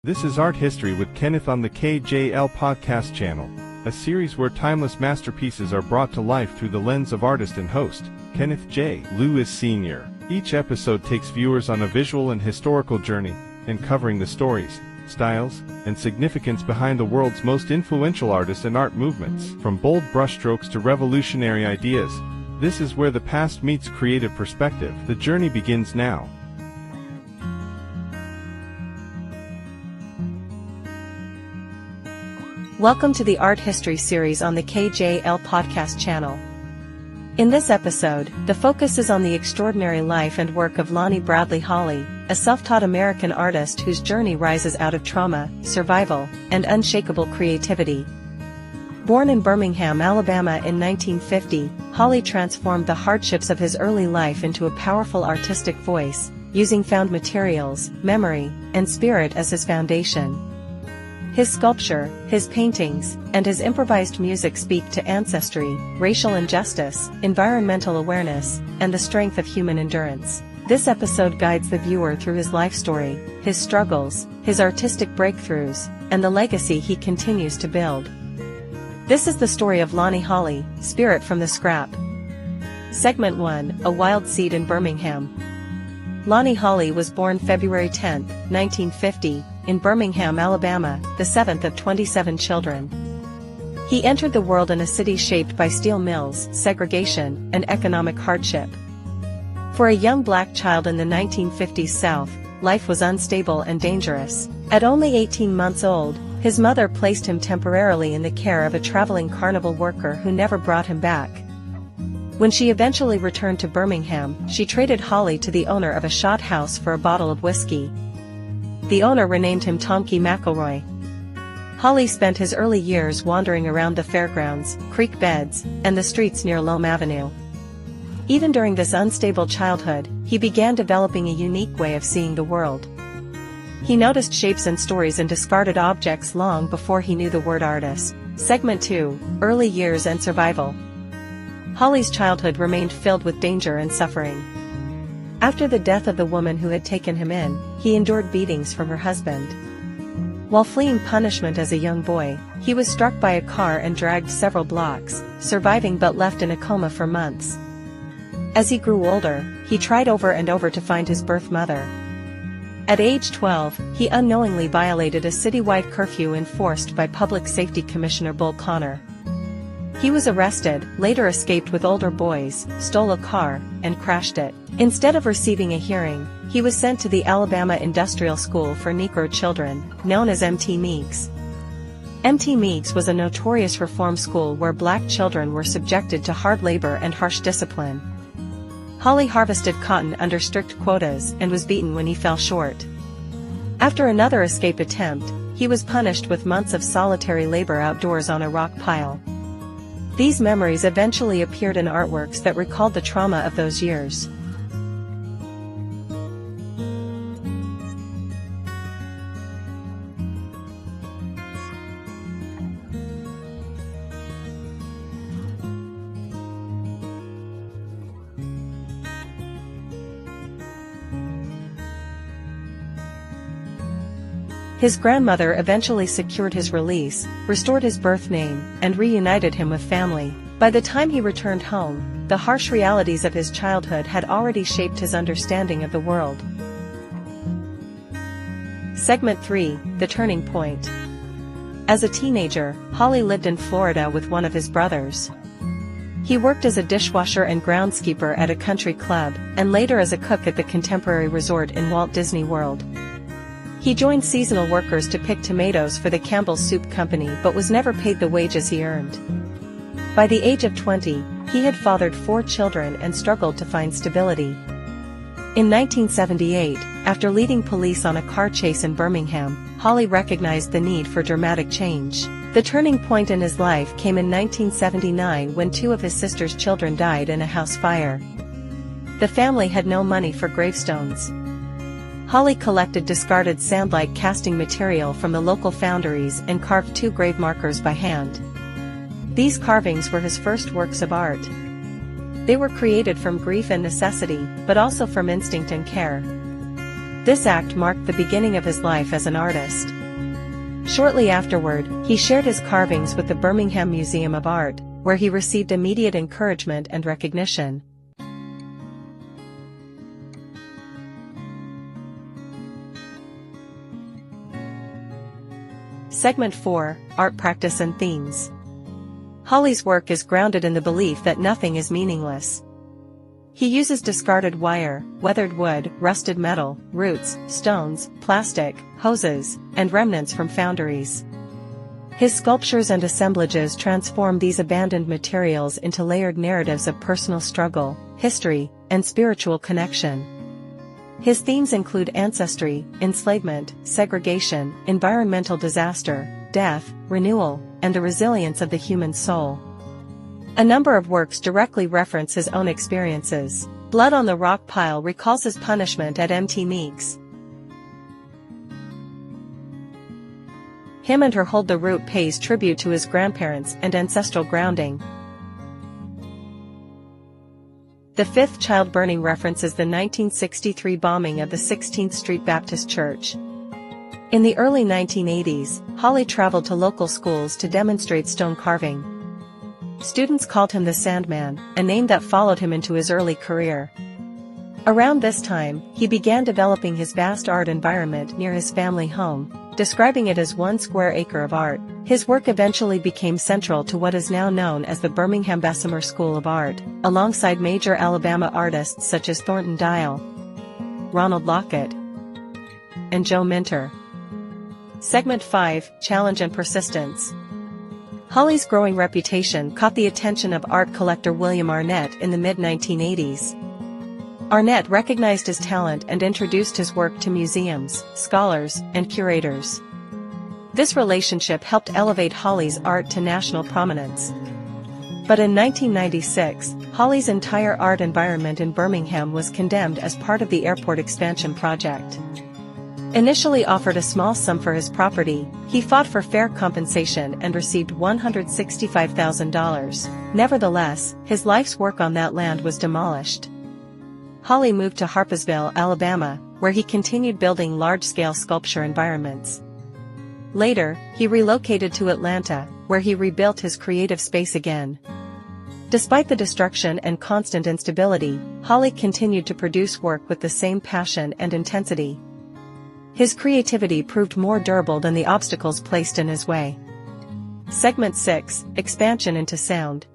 This is Art History with Kenneth on the KJL Podcast Channel, a series where timeless masterpieces are brought to life through the lens of artist and host, Kenneth J. Lewis Sr. Each episode takes viewers on a visual and historical journey, uncovering the stories, styles, and significance behind the world's most influential artists and art movements. From bold brushstrokes to revolutionary ideas, this is where the past meets creative perspective. The journey begins now. Welcome to the Art History series on the KJL Podcast Channel. In this episode, the focus is on the extraordinary life and work of Lonnie Bradley Holley, a self-taught American artist whose journey rises out of trauma, survival, and unshakable creativity. Born in Birmingham, Alabama in 1950, Holley transformed the hardships of his early life into a powerful artistic voice, using found materials, memory, and spirit as his foundation. His sculpture, his paintings, and his improvised music speak to ancestry, racial injustice, environmental awareness, and the strength of human endurance. This episode guides the viewer through his life story, his struggles, his artistic breakthroughs, and the legacy he continues to build. This is the story of Lonnie Holley, Spirit from the Scrap. Segment 1, A Wild Seed in Birmingham. Lonnie Holley was born February 10, 1950, in Birmingham, Alabama, the seventh of 27 children. He entered the world in a city shaped by steel mills, segregation, and economic hardship. For a young black child in the 1950s South, life was unstable and dangerous. At only 18 months old, his mother placed him temporarily in the care of a traveling carnival worker who never brought him back. When she eventually returned to Birmingham, she traded Holley to the owner of a shot house for a bottle of whiskey. The owner renamed him Tomky McElroy. Holley spent his early years wandering around the fairgrounds, creek beds, and the streets near Loam Avenue. Even during this unstable childhood, he began developing a unique way of seeing the world. He noticed shapes and stories in discarded objects long before he knew the word artist. Segment 2, Early Years and Survival. Holley's childhood remained filled with danger and suffering. After the death of the woman who had taken him in, he endured beatings from her husband. While fleeing punishment as a young boy, he was struck by a car and dragged several blocks, surviving but left in a coma for months. As he grew older, he tried over and over to find his birth mother. At age 12, he unknowingly violated a citywide curfew enforced by Public Safety Commissioner Bull Connor. He was arrested, later escaped with older boys, stole a car, and crashed it. Instead of receiving a hearing, he was sent to the Alabama Industrial School for Negro Children, known as Mt. Meigs. Mt. Meigs was a notorious reform school where black children were subjected to hard labor and harsh discipline. Holley harvested cotton under strict quotas and was beaten when he fell short. After another escape attempt, he was punished with months of solitary labor outdoors on a rock pile. These memories eventually appeared in artworks that recalled the trauma of those years. His grandmother eventually secured his release, restored his birth name, and reunited him with family. By the time he returned home, the harsh realities of his childhood had already shaped his understanding of the world. Segment 3, The Turning Point. As a teenager, Holley lived in Florida with one of his brothers. He worked as a dishwasher and groundskeeper at a country club, and later as a cook at the Contemporary Resort in Walt Disney World. He joined seasonal workers to pick tomatoes for the Campbell's Soup Company but was never paid the wages he earned. By the age of 20, he had fathered 4 children and struggled to find stability. In 1978, after leading police on a car chase in Birmingham, Holley recognized the need for dramatic change. The turning point in his life came in 1979 when 2 of his sister's children died in a house fire. The family had no money for gravestones. Holley collected discarded sand-like casting material from the local foundries and carved 2 grave markers by hand. These carvings were his first works of art. They were created from grief and necessity, but also from instinct and care. This act marked the beginning of his life as an artist. Shortly afterward, he shared his carvings with the Birmingham Museum of Art, where he received immediate encouragement and recognition. Segment 4: Art Practice and Themes. Holley's work is grounded in the belief that nothing is meaningless. He uses discarded wire, weathered wood, rusted metal, roots, stones, plastic, hoses, and remnants from foundries. His sculptures and assemblages transform these abandoned materials into layered narratives of personal struggle, history, and spiritual connection. His themes include ancestry, enslavement, segregation, environmental disaster, death, renewal, and the resilience of the human soul. A number of works directly reference his own experiences. Blood on the Rock Pile recalls his punishment at Mt. Meeks. Him and Her Hold the Root pays tribute to his grandparents and ancestral grounding. The Fifth Child Burning references the 1963 bombing of the 16th Street Baptist Church. In the early 1980s, Holley traveled to local schools to demonstrate stone carving. Students called him the Sandman, a name that followed him into his early career. Around this time, he began developing his vast art environment near his family home, describing it as 1 square acre of art. His work eventually became central to what is now known as the Birmingham Bessemer School of Art, alongside major Alabama artists such as Thornton Dial, Ronald Lockett, and Joe Minter. Segment 5: Challenge and Persistence. Holley's growing reputation caught the attention of art collector William Arnett in the mid-1980s. Arnett recognized his talent and introduced his work to museums, scholars, and curators. This relationship helped elevate Holley's art to national prominence. But in 1996, Holley's entire art environment in Birmingham was condemned as part of the airport expansion project. Initially offered a small sum for his property, he fought for fair compensation and received $165,000. Nevertheless, his life's work on that land was demolished. Holley moved to Harpsville, Alabama, where he continued building large-scale sculpture environments. Later, he relocated to Atlanta, where he rebuilt his creative space again. Despite the destruction and constant instability, Holley continued to produce work with the same passion and intensity. His creativity proved more durable than the obstacles placed in his way. Segment 6: Expansion into Sound.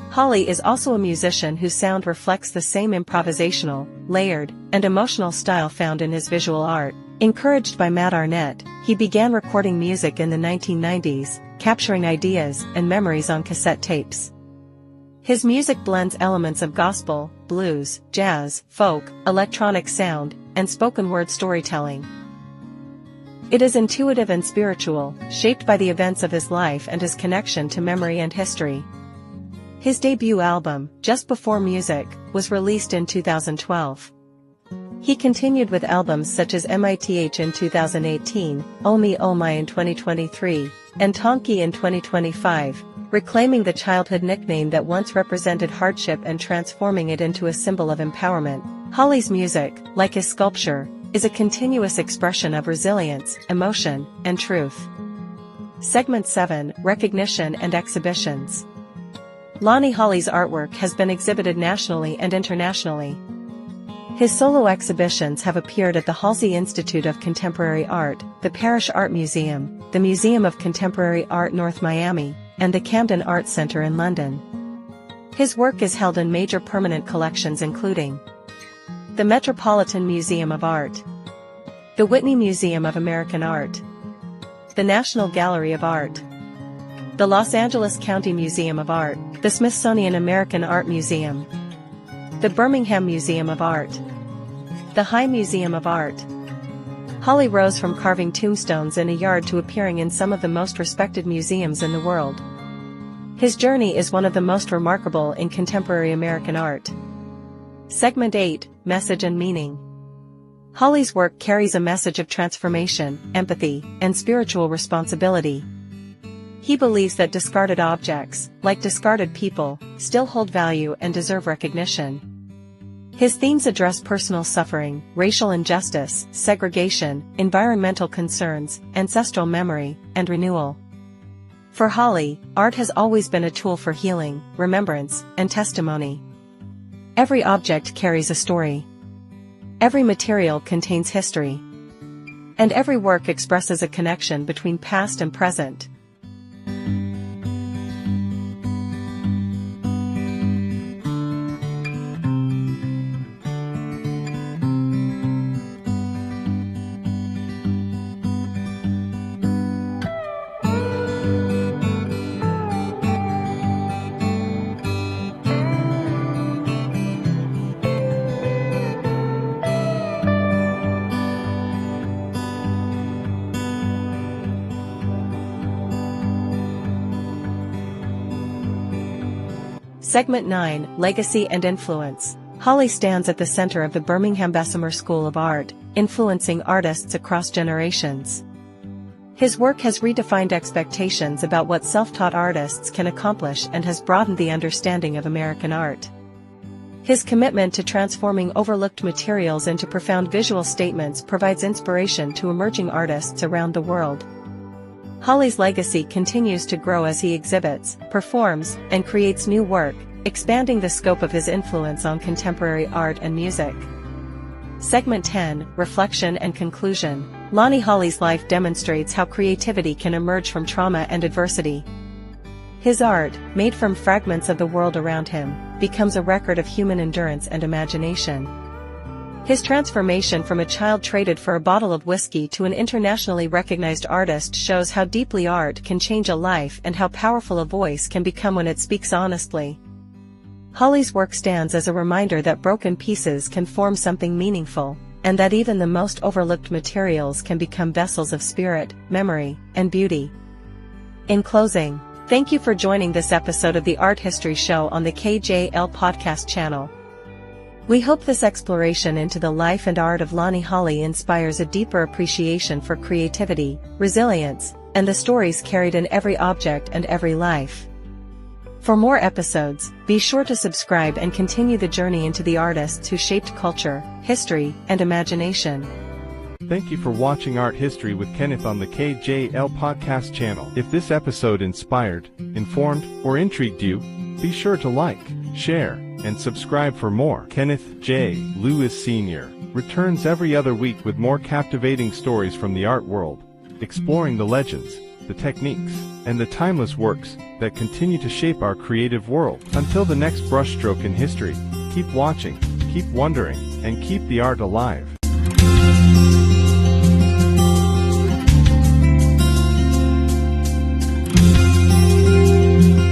Holley is also a musician whose sound reflects the same improvisational, layered, and emotional style found in his visual art. Encouraged by Matt Arnett, he began recording music in the 1990s, capturing ideas and memories on cassette tapes. His music blends elements of gospel, blues, jazz, folk, electronic sound, and spoken-word storytelling. It is intuitive and spiritual, shaped by the events of his life and his connection to memory and history. His debut album, Just Before Music, was released in 2012. He continued with albums such as MITH in 2018, Oh Me Oh My in 2023, and Tonki in 2025, reclaiming the childhood nickname that once represented hardship and transforming it into a symbol of empowerment. Holley's music, like his sculpture, is a continuous expression of resilience, emotion, and truth. Segment 7: Recognition and Exhibitions. Lonnie Holley's artwork has been exhibited nationally and internationally. His solo exhibitions have appeared at the Halsey Institute of Contemporary Art, the Parrish Art Museum, the Museum of Contemporary Art North Miami, and the Camden Art Center in London. His work is held in major permanent collections including the Metropolitan Museum of Art, the Whitney Museum of American Art, the National Gallery of Art, the Los Angeles County Museum of Art, the Smithsonian American Art Museum, the Birmingham Museum of Art, the High Museum of Art. Holley rose from carving tombstones in a yard to appearing in some of the most respected museums in the world. His journey is one of the most remarkable in contemporary American art. Segment 8, Message and Meaning. Holley's work carries a message of transformation, empathy, and spiritual responsibility. He believes that discarded objects, like discarded people, still hold value and deserve recognition. His themes address personal suffering, racial injustice, segregation, environmental concerns, ancestral memory, and renewal. For Holley, art has always been a tool for healing, remembrance, and testimony. Every object carries a story. Every material contains history. And every work expresses a connection between past and present. Segment 9, Legacy and Influence. Holley stands at the center of the Birmingham Bessemer School of Art, influencing artists across generations. His work has redefined expectations about what self-taught artists can accomplish and has broadened the understanding of American art. His commitment to transforming overlooked materials into profound visual statements provides inspiration to emerging artists around the world. Holley's legacy continues to grow as he exhibits, performs, and creates new work, expanding the scope of his influence on contemporary art and music. Segment 10, Reflection and Conclusion. Lonnie Holley's life demonstrates how creativity can emerge from trauma and adversity. His art, made from fragments of the world around him, becomes a record of human endurance and imagination. His transformation from a child traded for a bottle of whiskey to an internationally recognized artist shows how deeply art can change a life and how powerful a voice can become when it speaks honestly. Holley's work stands as a reminder that broken pieces can form something meaningful, and that even the most overlooked materials can become vessels of spirit, memory, and beauty. In closing, thank you for joining this episode of the Art History Show on the KJL Podcast Channel. We hope this exploration into the life and art of Lonnie Holley inspires a deeper appreciation for creativity, resilience, and the stories carried in every object and every life. For more episodes, be sure to subscribe and continue the journey into the artists who shaped culture, history, and imagination. Thank you for watching Art History with Kenneth on the KJL Podcast Channel. If this episode inspired, informed, or intrigued you, be sure to like, share, and subscribe for more. Kenneth J. Lewis Sr. returns every other week with more captivating stories from the art world, exploring the legends, the techniques, and the timeless works that continue to shape our creative world. Until the next brushstroke in history, keep watching, keep wondering, and keep the art alive.